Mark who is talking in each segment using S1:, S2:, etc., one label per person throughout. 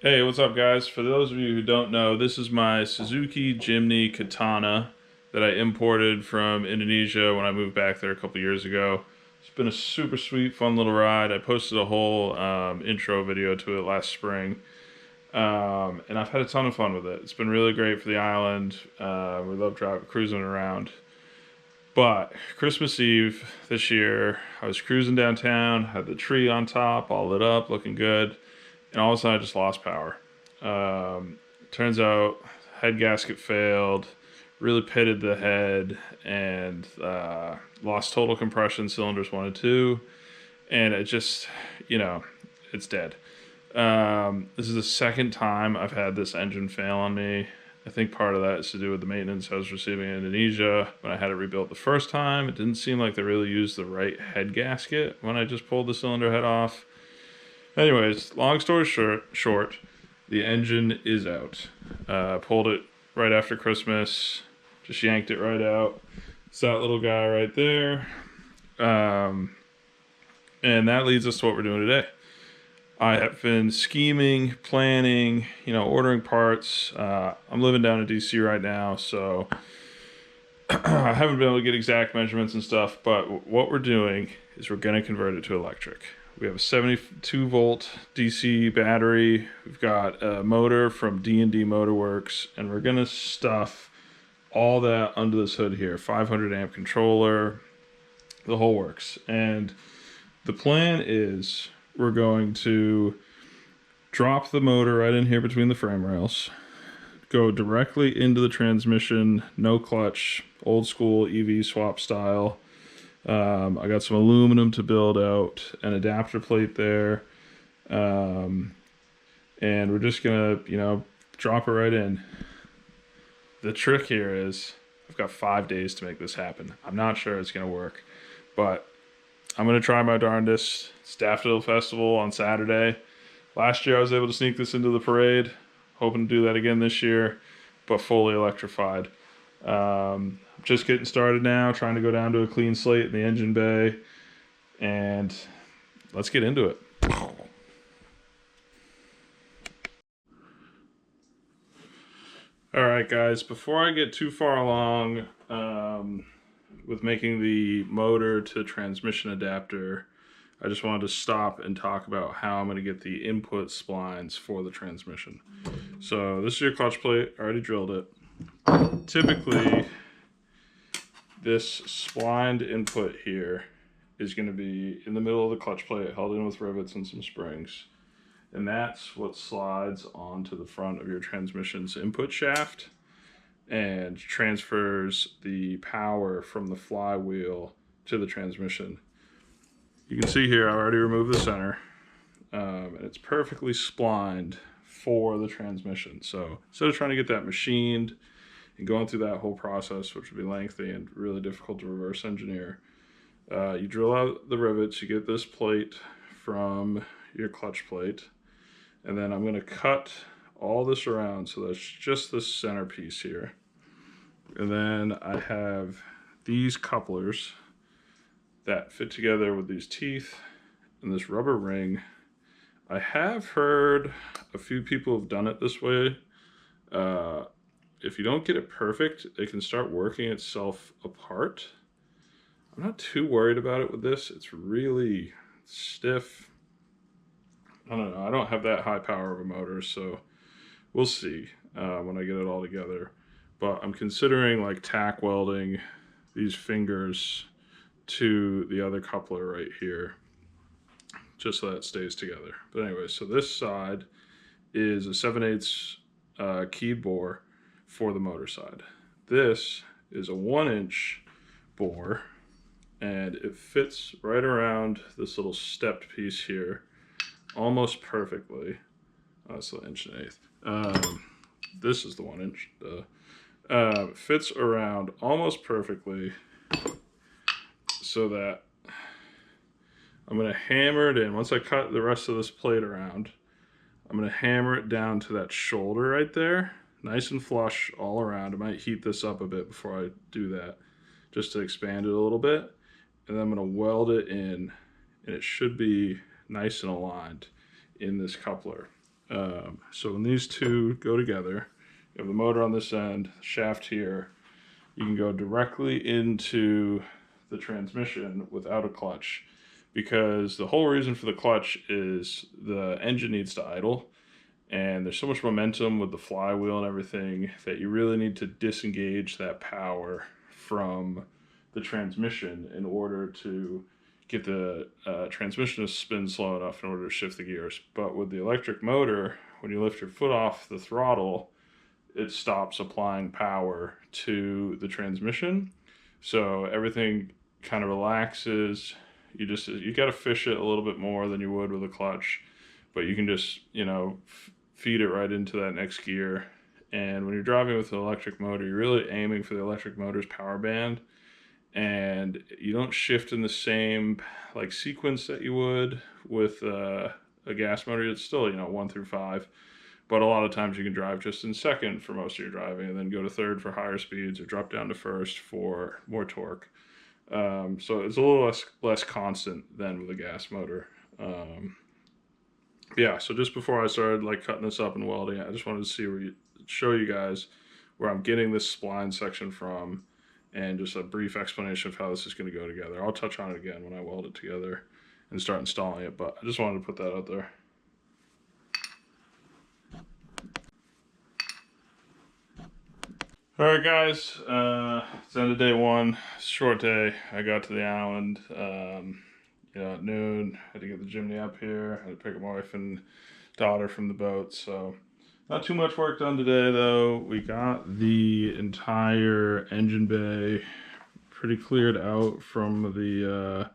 S1: Hey, what's up guys? For those of you who don't know, this is my Suzuki Jimny Katana that I imported from Indonesia when I moved back there a couple years ago. It's been a super sweet, fun little ride. I posted a whole intro video to it last spring. And I've had a ton of fun with it. It's been really great for the island. We love cruising around. But Christmas Eve this year, I was cruising downtown, had the tree on top, all lit up, looking good. And all of a sudden I just lost power. Turns out head gasket failed, really pitted the head, and lost total compression cylinders 1 and 2, and it just, it's dead. This is the second time I've had this engine fail on me. I think part of that is to do with the maintenance I was receiving in Indonesia. When I had it rebuilt the first time, it didn't seem like they really used the right head gasket when I just pulled the cylinder head off. Anyways, long story short, the engine is out. Pulled it right after Christmas, just yanked it right out. It's that little guy right there. And that leads us to what we're doing today. I have been scheming, planning, ordering parts. I'm living down in DC right now, so I haven't been able to get exact measurements and stuff, but what we're doing is we're going to convert it to electric. We have a 72 volt DC battery. We've got a motor from D&D Motorworks, and we're gonna stuff all that under this hood here. 500 amp controller, the whole works. And the plan is we're going to drop the motor right in here between the frame rails, go directly into the transmission, no clutch, old school EV swap style. I got some aluminum to build out, an adapter plate there, and we're just gonna, drop it right in. The trick here is I've got 5 days to make this happen. I'm not sure it's gonna work, but I'm gonna try my darndest. It's Daffodil Festival on Saturday. Last year I was able to sneak this into the parade, hoping to do that again this year, but fully electrified. Just getting started now, trying to go down to a clean slate in the engine bay, and let's get into it. All right, guys, before I get too far along with making the motor to transmission adapter, I just wanted to stop and talk about how I'm going to get the input splines for the transmission. So this is your clutch plate. I already drilled it. Typically, this splined input here is going to be in the middle of the clutch plate, held in with rivets and some springs. And that's what slides onto the front of your transmission's input shaft and transfers the power from the flywheel to the transmission. You can see here, I already removed the center, and it's perfectly splined for the transmission. So instead of trying to get that machined and going through that whole process, which would be lengthy and really difficult to reverse engineer, you drill out the rivets, you get this plate from your clutch plate, and then I'm going to cut all this around so that's just this centerpiece here. And then I have these couplers that fit together with these teeth and this rubber ring. I have heard a few people have done it this way. If you don't get it perfect, it can start working itself apart. I'm not too worried about it with this. It's really stiff. I don't know. I don't have that high power of a motor, so we'll see when I get it all together. But I'm considering like tack welding these fingers to the other coupler right here, just so that it stays together. But anyway, so this side is a 7/8 keyed bore for the motor side. This is a 1-inch bore, and it fits right around this little stepped piece here almost perfectly. Oh, that's the 1.1 inch. This is the 1-inch. Fits around almost perfectly, so that I'm going to hammer it in. Once I cut the rest of this plate around, I'm going to hammer it down to that shoulder right there, nice and flush all around. I might heat this up a bit before I do that, just to expand it a little bit. And then I'm going to weld it in, and it should be nice and aligned in this coupler. So when these two go together, you have the motor on this end, shaft here, you can go directly into the transmission without a clutch, because the whole reason for the clutch is the engine needs to idle, and there's so much momentum with the flywheel and everything that you really need to disengage that power from the transmission in order to get the transmission to spin slow enough in order to shift the gears. But with the electric motor, when you lift your foot off the throttle, it stops applying power to the transmission. So everything kind of relaxes. You got to fish it a little bit more than you would with a clutch, but you can just, feed it right into that next gear. And when you're driving with an electric motor, you're really aiming for the electric motor's power band, and you don't shift in the same sequence that you would with a gas motor. It's still 1 through 5, but a lot of times you can drive just in second for most of your driving, and then go to third for higher speeds, or drop down to first for more torque. So it's a little less constant than with a gas motor. Yeah, so just before I started cutting this up and welding, I just wanted to show you guys where I'm getting this spline section from, and just a brief explanation of how this is going to go together. I'll touch on it again when I weld it together and start installing it, but I just wanted to put that out there. Alright guys, it's end of day one, short day. I got to the island, at noon. Had to get the Jimny up here, had to pick up my wife and daughter from the boat, so not too much work done today though. We got the entire engine bay pretty cleared out from the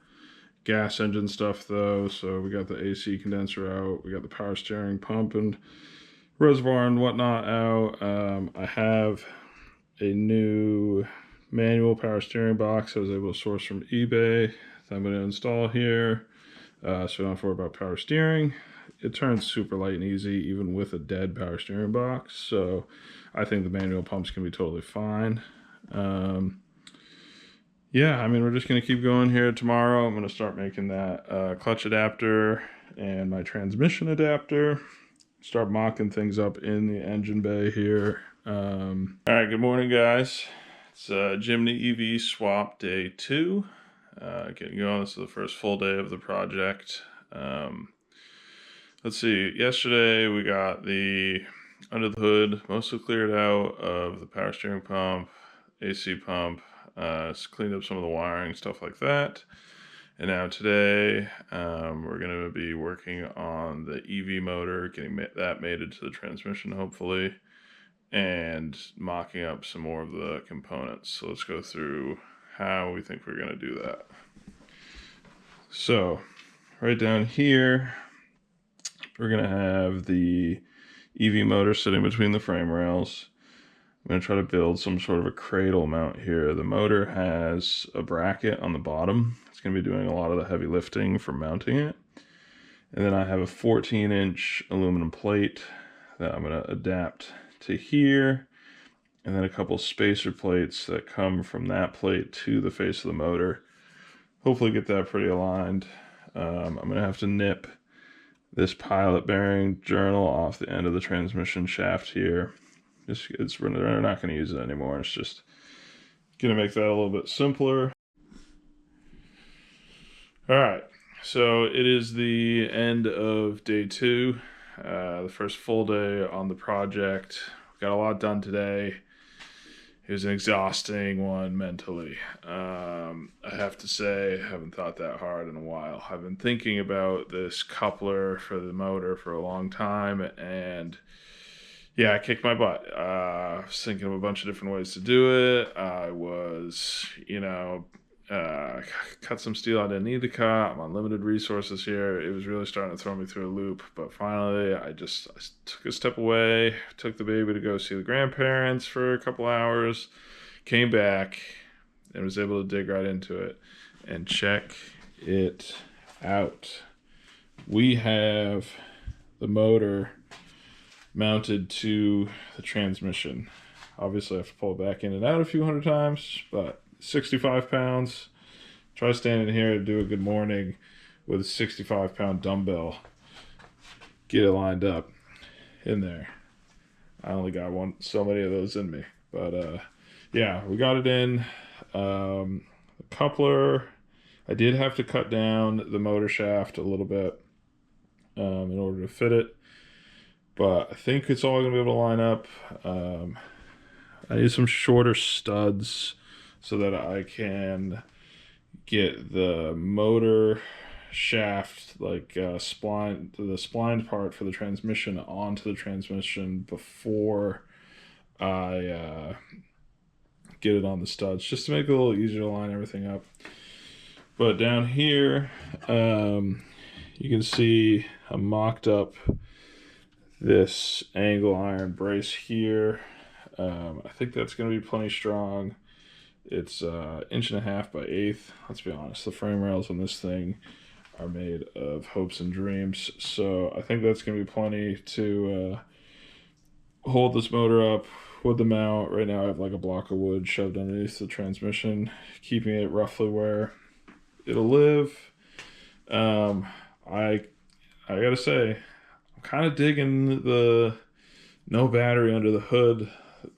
S1: gas engine stuff though, so we got the AC condenser out, we got the power steering pump and reservoir and whatnot out. I have a new manual power steering box I was able to source from eBay that I'm going to install here, so I don't have to worry about power steering. It turns super light and easy even with a dead power steering box, so I think the manual pumps can be totally fine. Yeah, I mean, we're just going to keep going here. Tomorrow I'm going to start making that clutch adapter and my transmission adapter, start mocking things up in the engine bay here. All right, good morning guys. It's Jimny EV swap day 2. Getting going. This is the first full day of the project. Let's see, yesterday we got the under the hood mostly cleared out of the power steering pump, AC pump, cleaned up some of the wiring, stuff like that. And now today we're going to be working on the EV motor, getting that mated to the transmission hopefully, and mocking up some more of the components. So let's go through how we think we're going to do that. So right down here, we're going to have the EV motor sitting between the frame rails. I'm going to try to build some sort of a cradle mount here. The motor has a bracket on the bottom. It's going to be doing a lot of the heavy lifting for mounting it. And then I have a 14-inch aluminum plate that I'm going to adapt to here, and then a couple spacer plates that come from that plate to the face of the motor. Hopefully get that pretty aligned. I'm going to have to nip this pilot bearing journal off the end of the transmission shaft here. We're not going to use it anymore. It's just going to make that a little bit simpler. All right, so it is the end of day 2. The first full day on the project. Got a lot done today. It was an exhausting one mentally. I have to say, I haven't thought that hard in a while. I've been thinking about this coupler for the motor for a long time, and yeah, I kicked my butt. I was thinking of a bunch of different ways to do it. I was, cut some steel I didn't need to cut. I'm on limited resources here. It was really starting to throw me through a loop, but finally I took a step away, took the baby to go see the grandparents for a couple hours, came back and was able to dig right into it. And check it out. We have the motor mounted to the transmission. Obviously I have to pull it back in and out a few hundred times, but 65 pounds. Try standing here to do a good morning with a 65-pound dumbbell. Get it lined up. in there. I only got so many of those in me. But yeah, we got it in. The coupler, I did have to cut down the motor shaft a little bit in order to fit it. But I think it's all going to be able to line up. I need some shorter studs so that I can get the motor shaft, like the splined part for the transmission onto the transmission before I get it on the studs, just to make it a little easier to line everything up. But down here, you can see I mocked up this angle iron brace here. I think that's going to be plenty strong. It's 1.5 inches by 1/8. Let's be honest, the frame rails on this thing are made of hopes and dreams. So I think that's going to be plenty to hold this motor up with the mount. Right now I have like a block of wood shoved underneath the transmission, keeping it roughly where it'll live. I gotta say, I'm kind of digging the no battery under the hood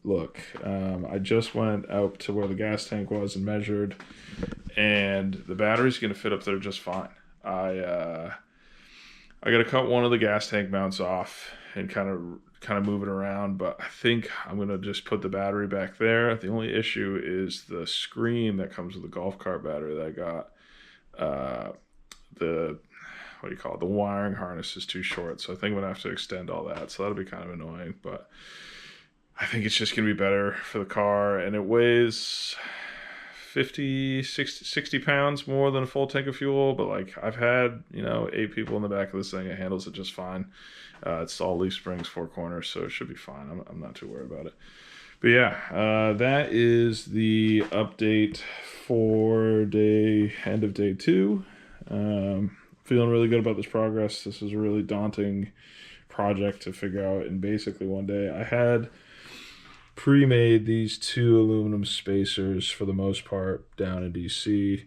S1: look. I just went out to where the gas tank was and measured, and the battery's gonna fit up there just fine. I gotta cut one of the gas tank mounts off and kind of move it around, but I think I'm gonna just put the battery back there. The only issue is the screen that comes with the golf cart battery that I got. The wiring harness is too short, so I think I'm gonna have to extend all that, so that'll be kind of annoying. But I think it's just gonna be better for the car, and it weighs 60 pounds more than a full tank of fuel. But like, I've had 8 people in the back of this thing. It handles it just fine. It's all leaf springs, 4 corners, so it should be fine. I'm not too worried about it. But yeah, that is the update for end of day 2. Feeling really good about this progress. This is a really daunting project to figure out in basically one day. I had pre-made these 2 aluminum spacers for the most part down in DC.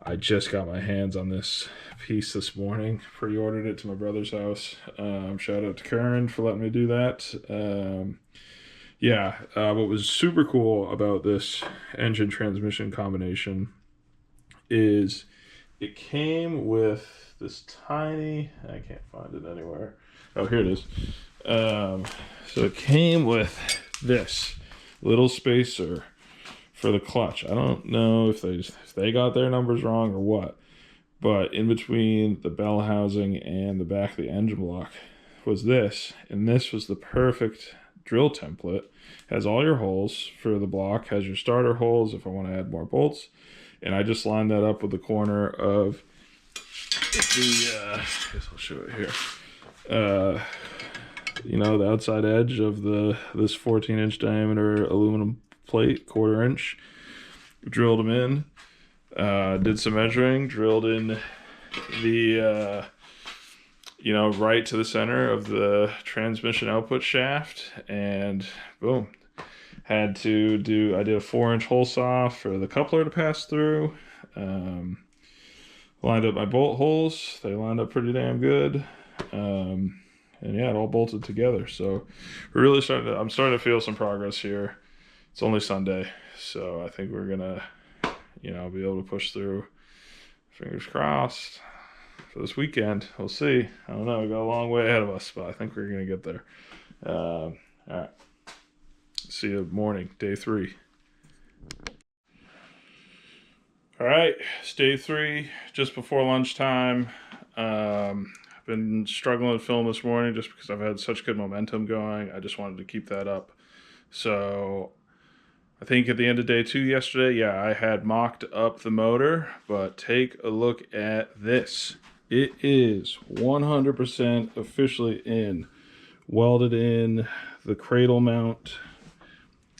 S1: I just got my hands on this piece this morning, pre-ordered it to my brother's house. Shout out to Karen for letting me do that. What was super cool about this engine transmission combination is it came with this tiny, I can't find it anywhere. Oh, here it is. So it came with this little spacer for the clutch. I don't know if they got their numbers wrong or what, but in between the bell housing and the back of the engine block was this, and this was the perfect drill template. Has all your holes for the block, has your starter holes if I want to add more bolts, and I just lined that up with the corner of the I guess I'll show it here. The outside edge of this 14-inch diameter aluminum plate, 1/4 inch. Drilled them in, did some measuring, drilled in the right to the center of the transmission output shaft, and boom. I did a 4-inch hole saw for the coupler to pass through. Lined up my bolt holes. They lined up pretty damn good. And yeah, it all bolted together. So we're really I'm starting to feel some progress here. It's only Sunday, so I think we're gonna, be able to push through. Fingers crossed for this weekend. We'll see. I don't know. We got a long way ahead of us, but I think we're gonna get there. All right. See you morning, day 3. All right, it's day 3, just before lunchtime. I've been struggling to film this morning just because I've had such good momentum going. I just wanted to keep that up. So I think at the end of day 2 yesterday, I had mocked up the motor, but take a look at this. It is 100% officially in. Welded in the cradle mount.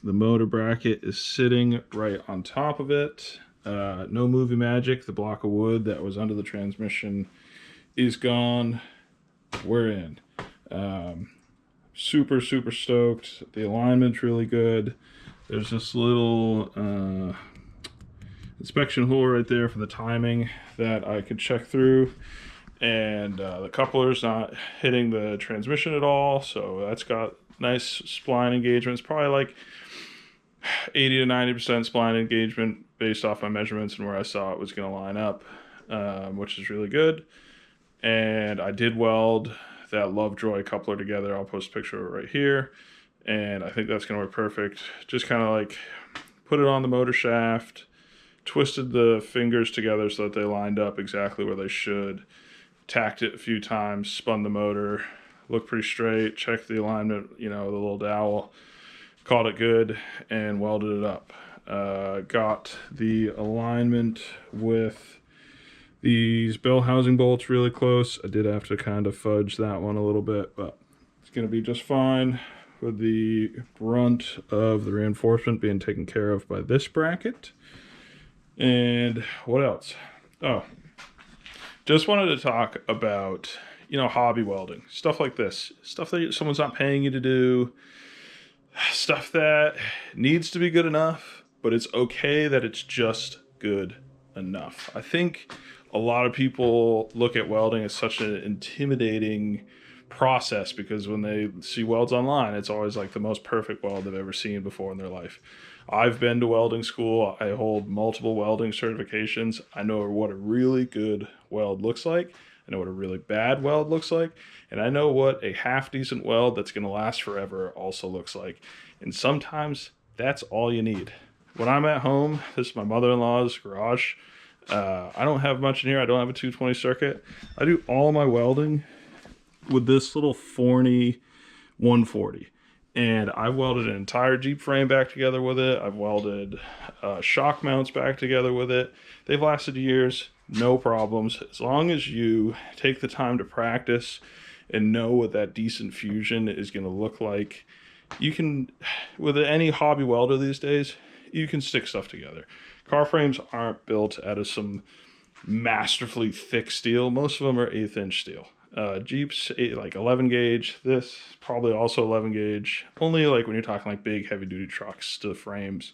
S1: The motor bracket is sitting right on top of it. No movie magic. The block of wood that was under the transmission is gone. We're in. Super stoked. The alignment's really good. There's this little inspection hole right there for the timing that I could check through. and the coupler's not hitting the transmission at all, so that's got nice spline engagement. It's probably like 80 to 90% spline engagement based off my measurements and where I saw it was going to line up, which is really good. And I did weld that Lovejoy coupler together. I'll post a picture of it right here, and I think that's going to work perfect. Just kind of like put it on the motor shaft, twisted the fingers together so that they lined up exactly where they should, tacked it a few times, spun the motor, looked pretty straight, checked the alignment, you know, the little dowel, called it good, and welded it up. Got the alignment with these bell housing bolts really close. I did have to kind of fudge that one a little bit, but it's going to be just fine with the brunt of the reinforcement being taken care of by this bracket. And what else? Oh, just wanted to talk about, you know, hobby welding, stuff like this, stuff that someone's not paying you to do, stuff that needs to be good enough, but it's okay that it's just good enough. I think a lot of people look at welding as such an intimidating process because when they see welds online, it's always like the most perfect weld they've ever seen before in their life. I've been to welding school. I hold multiple welding certifications. I know what a really good weld looks like. I know what a really bad weld looks like. And I know what a half-decent weld that's going to last forever also looks like. And sometimes that's all you need. When I'm at home, this is my mother-in-law's garage. I don't have much in here. I don't have a 220 circuit. I do all my welding with this little Forney 140. And I've welded an entire Jeep frame back together with it. I've welded shock mounts back together with it. They've lasted years, no problems. As long as you take the time to practice and know what that decent fusion is going to look like, you can, with any hobby welder these days, you can stick stuff together. Car frames aren't built out of some masterfully thick steel. Most of them are 1/8 inch steel. Jeeps, like 11 gauge. This probably also 11 gauge. Only like when you're talking like big heavy duty trucks, the frames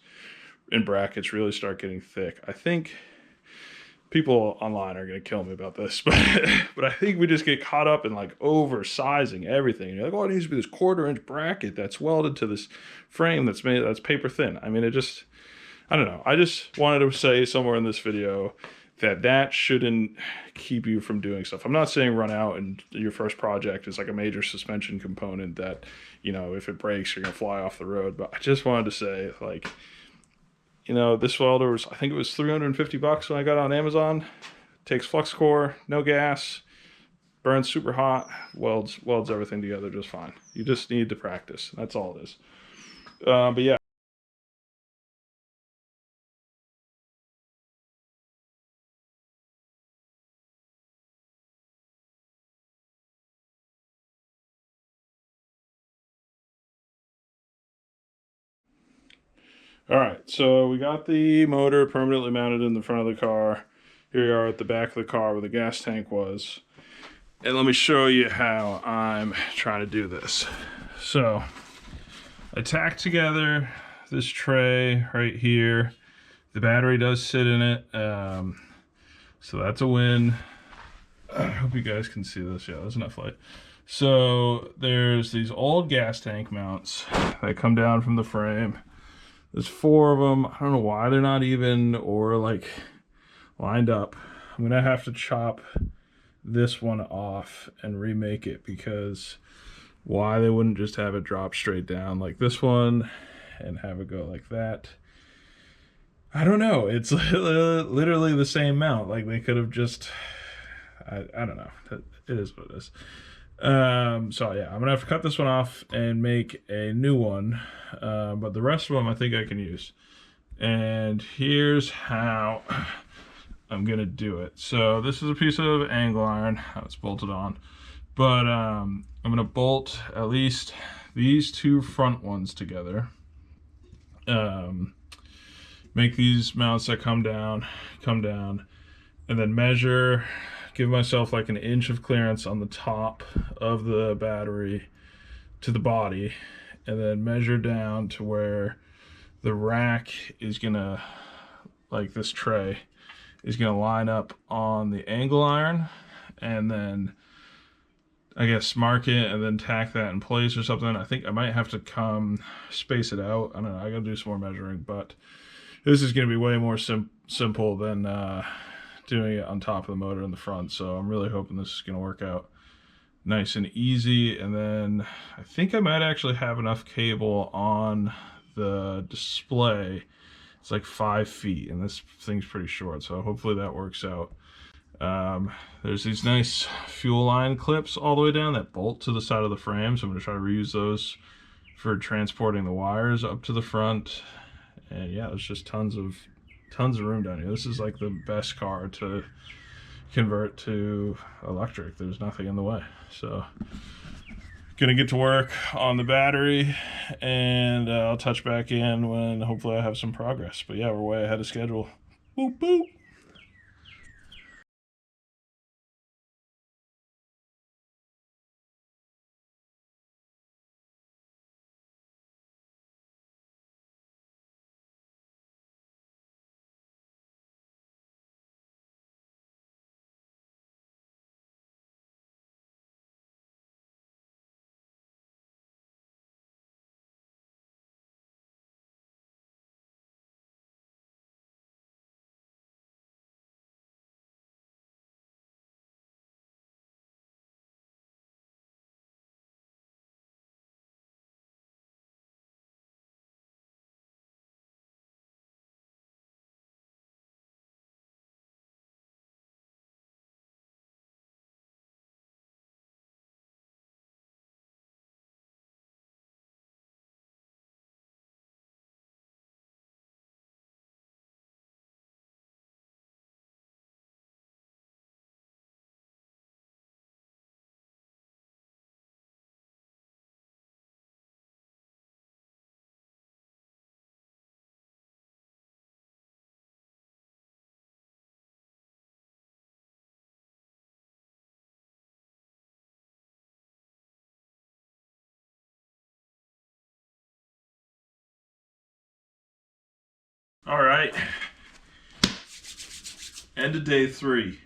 S1: and brackets really start getting thick. I think people online are going to kill me about this, but I think we just get caught up in like oversizing everything. You're like, oh, it needs to be this 1/4 inch bracket that's welded to this frame that's made, that's paper thin. I mean, it just, I don't know. I just wanted to say somewhere in this video that shouldn't keep you from doing stuff. I'm not saying run out and your first project is like a major suspension component that, you know, if it breaks, you're going to fly off the road. But I just wanted to say, like, you know, this welder was, I think it was $350 when I got it on Amazon. Takes flux core, no gas, burns super hot, welds everything together just fine. You just need to practice. That's all it is. But yeah. All right, so we got the motor permanently mounted in the front of the car. Here we are at the back of the car where the gas tank was. And let me show you how I'm trying to do this. So I tacked together this tray right here. The battery does sit in it, so that's a win. I hope you guys can see this. Yeah, there's enough light. So there's these old gas tank mounts that come down from the frame. There's 4 of them. I don't know why they're not even or like lined up. I'm gonna have to chop this one off and remake it, because why they wouldn't just have it drop straight down like this one and have it go like that, I don't know. It's literally the same mount. Like they could have just, I don't know. It is what it is. So yeah, I'm gonna have to cut this one off and make a new one, but the rest of them I think I can use. And here's how I'm gonna do it. So this is a piece of angle iron that's bolted on, but I'm gonna bolt at least these 2 front ones together, make these mounts that come down, and then measure, give myself like an inch of clearance on the top of the battery to the body, and then measure down to where the rack is gonna, like this tray, is gonna line up on the angle iron, and then I guess mark it and then tack that in place or something. I think I might have to come space it out. I don't know. I gotta do some more measuring, but this is gonna be way more simple than doing it on top of the motor in the front. So I'm really hoping this is gonna work out nice and easy. And then I think I might actually have enough cable on the display. It's like 5 feet, and this thing's pretty short, so hopefully that works out. There's these nice fuel line clips all the way down that bolt to the side of the frame, so I'm going to try to reuse those for transporting the wires up to the front. And yeah, there's just tons of room down here. This is like the best car to convert to electric. There's nothing in the way. So gonna get to work on the battery, and I'll touch back in when hopefully I have some progress. But yeah, we're way ahead of schedule. Boop boop. All right, end of day 3.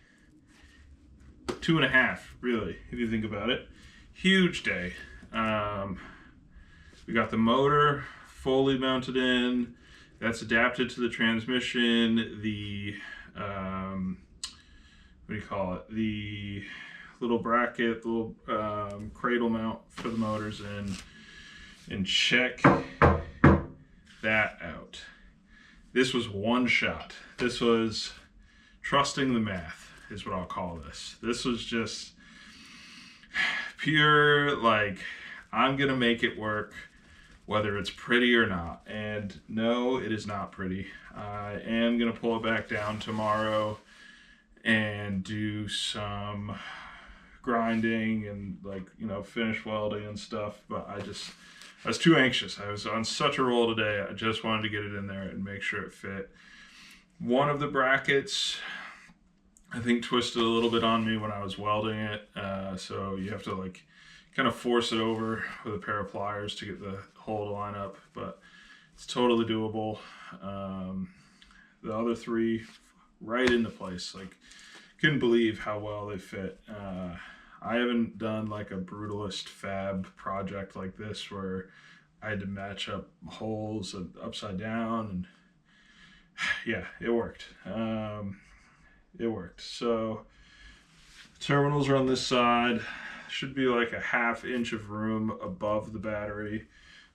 S1: 2.5, really, if you think about it. Huge day. We got the motor fully mounted in. That's adapted to the transmission. The what do you call it? The little bracket, the little cradle mount for the motors in. And check that out. This was one shot. This was trusting the math, is what I'll call this. This was just pure, like, I'm gonna make it work, whether it's pretty or not. And no, it is not pretty. I am gonna pull it back down tomorrow and do some grinding and, like, you know, finish welding and stuff, but I was too anxious. I was on such a roll today. I just wanted to get it in there and make sure it fit. One of the brackets, I think, twisted a little bit on me when I was welding it. So you have to, like, kind of force it over with a pair of pliers to get the hole to line up, but it's totally doable. The other 3 right into place. Like, couldn't believe how well they fit. I haven't done like a brutalist fab project like this where I had to match up holes upside down, and yeah, it worked. It worked. So terminals are on this side. Should be like a 1/2 inch of room above the battery.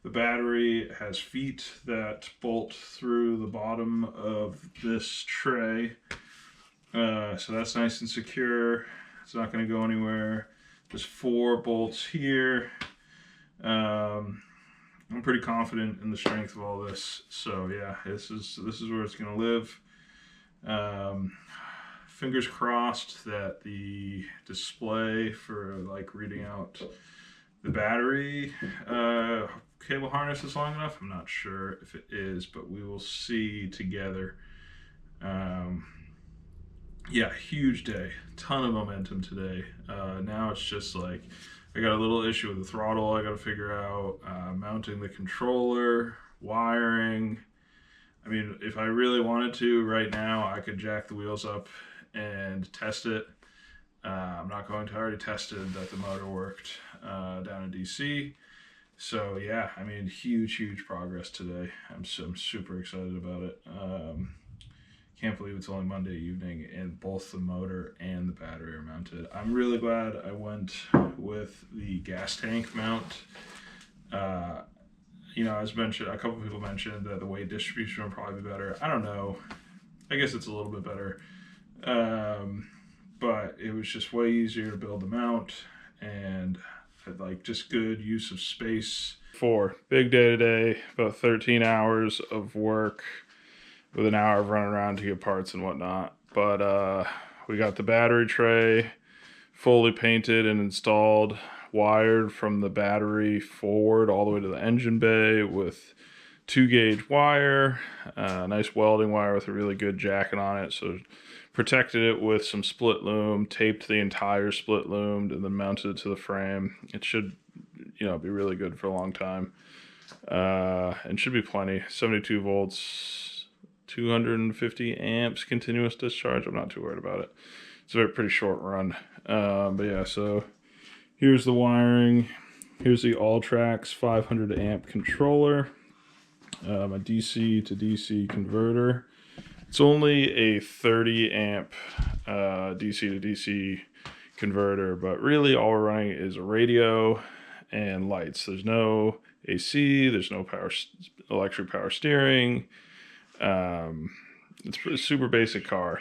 S1: The battery has feet that bolt through the bottom of this tray. So that's nice and secure. It's not going to go anywhere. There's 4 bolts here. I'm pretty confident in the strength of all this. So yeah, this is where it's going to live. Fingers crossed that the display for, like, reading out the battery cable harness is long enough. I'm not sure if it is, but we will see together. Yeah, huge day. Ton of momentum today. Now it's just like, I got a little issue with the throttle I got to figure out, mounting the controller, wiring. I mean, if I really wanted to right now, I could jack the wheels up and test it. I'm not going to. I already tested that the motor worked down in DC. So yeah, I mean, huge progress today. I'm super excited about it. Can't believe it's only Monday evening and both the motor and the battery are mounted. I'm really glad I went with the gas tank mount. You know, as mentioned, a couple people mentioned that the weight distribution would probably be better. I don't know. I guess it's a little bit better. But it was just way easier to build the mount and like just good use of space. Big day today, about 13 hours of work with an hour of running around to get parts and whatnot. But we got the battery tray fully painted and installed, wired from the battery forward all the way to the engine bay with 2-gauge wire, nice welding wire with a really good jacket on it. So protected it with some split loom, taped the entire split loom, and then mounted it to the frame. It should, you know, be really good for a long time. And should be plenty. 72 volts, 250 amps continuous discharge. I'm not too worried about it. It's a pretty short run. But yeah, so here's the wiring. Here's the ALTRAX 500 amp controller. A DC to DC converter. It's only a 30 amp DC to DC converter, but really all we're running is a radio and lights. There's no AC, there's no electric power steering. It's a super basic car.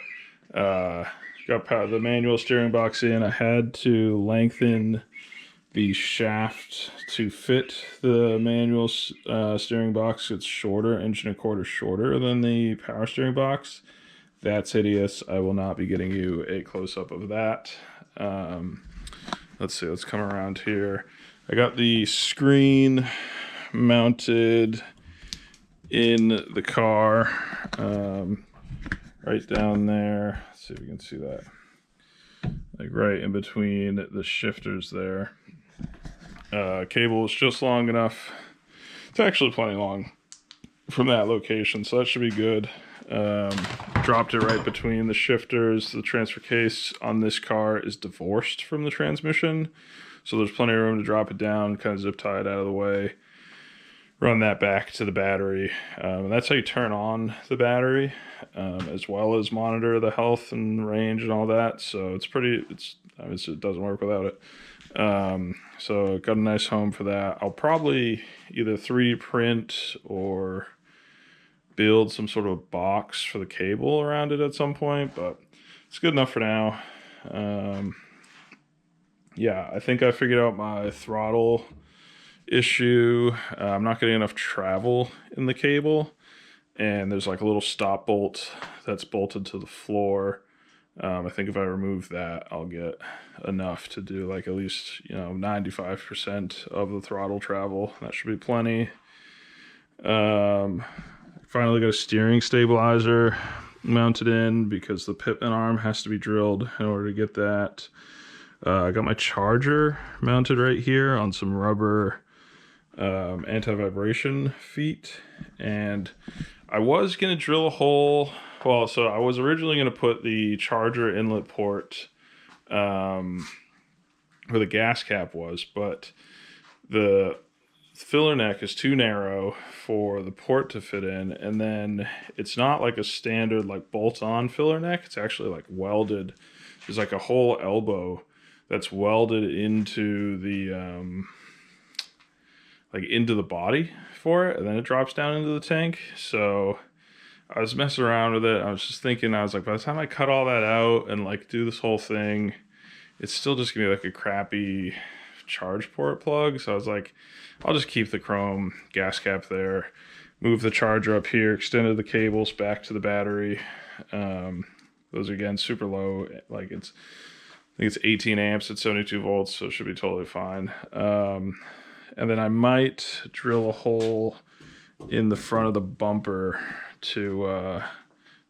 S1: Got the manual steering box in. I had to lengthen the shaft to fit the manual steering box. It's shorter, 1.25 inches shorter than the power steering box. That's hideous. I will not be getting you a close-up of that. Let's see, let's come around here. I got the screen mounted in the car, right down there. Let's see if you can see that. Like right in between the shifters there. Cable is just long enough. It's actually plenty long from that location, so that should be good. Dropped it right between the shifters. The transfer case on this car is divorced from the transmission, so there's plenty of room to drop it down, kind of zip tie it out of the way, run that back to the battery. And that's how you turn on the battery, as well as monitor the health and range and all that. So obviously it doesn't work without it. So got a nice home for that. I'll probably either 3D print or build some sort of box for the cable around it at some point, but it's good enough for now. Yeah, I think I figured out my throttle issue. I'm not getting enough travel in the cable, and there's like a little stop bolt that's bolted to the floor. I think if I remove that, I'll get enough to do like at least, 95% of the throttle travel. That should be plenty. Finally got a steering stabilizer mounted in because the pitman arm has to be drilled in order to get that. I got my charger mounted right here on some rubber anti-vibration feet, and I was going to drill a hole. Well, so I was originally going to put the charger inlet port where the gas cap was, but the filler neck is too narrow for the port to fit in, and then it's not like a standard like bolt-on filler neck. It's actually like welded. There's like a whole elbow that's welded into the into the body for it, and then it drops down into the tank. So I was messing around with it. I was just thinking, I was like, by the time I cut all that out and like do this whole thing, it's still just gonna be like a crappy charge port plug. So I was like, I'll just keep the chrome gas cap there, move the charger up here, extended the cables back to the battery. Those are again super low, like I think it's 18 amps at 72 volts, so it should be totally fine. And then I might drill a hole in the front of the bumper to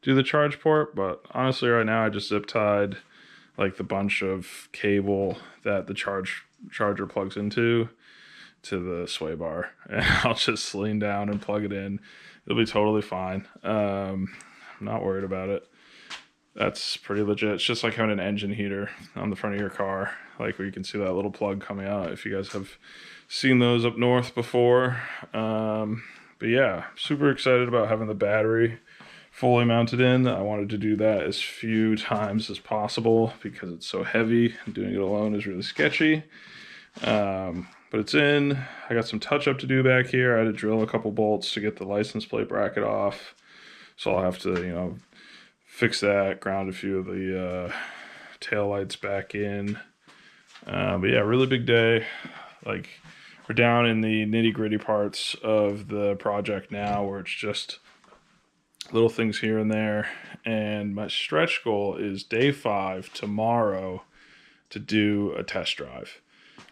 S1: do the charge port, but honestly right now I just zip tied like the bunch of cable that the charger plugs into to the sway bar, and I'll just lean down and plug it in. It'll be totally fine. I'm not worried about it. That's pretty legit. It's just like having an engine heater on the front of your car, like where you can see that little plug coming out, if you guys have seen those up north before. But yeah, super excited about having the battery fully mounted in. I wanted to do that as few times as possible because it's so heavy. Doing it alone is really sketchy. But it's in. I got some touch up to do back here. I had to drill a couple bolts to get the license plate bracket off. So I'll have to, you know, fix that, ground a few of the tail lights back in. But yeah, really big day. Like, we're down in the nitty-gritty parts of the project now, where it's just little things here and there. And my stretch goal is day 5 tomorrow to do a test drive.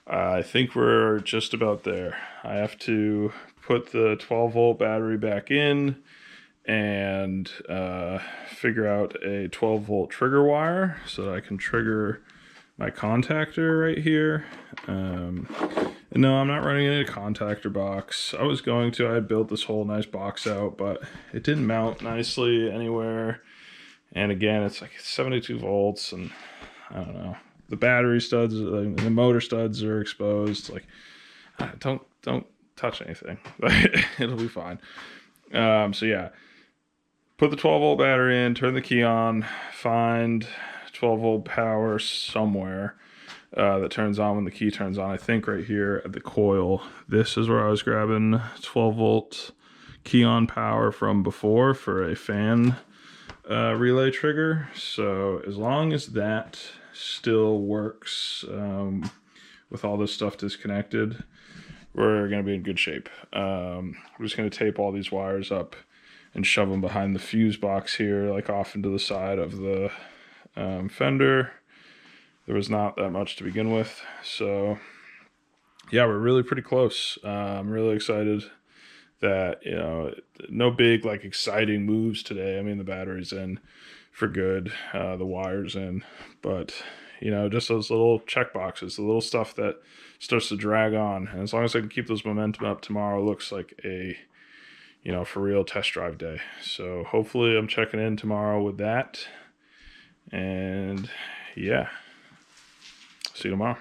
S1: I think we're just about there. I have to put the 12-volt battery back in and figure out a 12-volt trigger wire so that I can trigger my contactor right here. And no, I'm not running any contactor box. I was going to. I built this whole nice box out, but it didn't mount nicely anywhere. And again, it's like 72 volts, and I don't know. The battery studs, the motor studs are exposed. Like, don't touch anything. It'll be fine. So yeah, put the 12-volt battery in, turn the key on, find 12-volt power somewhere that turns on when the key turns on. I think right here at the coil. This is where I was grabbing 12-volt key on power from before for a fan relay trigger. So as long as that still works with all this stuff disconnected, we're going to be in good shape. We're just going to tape all these wires up and shove them behind the fuse box here, like off into the side of the fender. There was not that much to begin with, so yeah, we're really pretty close. I'm really excited that, you know, no big like exciting moves today. I mean, the battery's in for good, the wire's in, but you know, just those little check boxes, the little stuff that starts to drag on. And as long as I can keep those momentum up, tomorrow looks like a, you know, for real test drive day. So hopefully I'm checking in tomorrow with that. And yeah, see you tomorrow.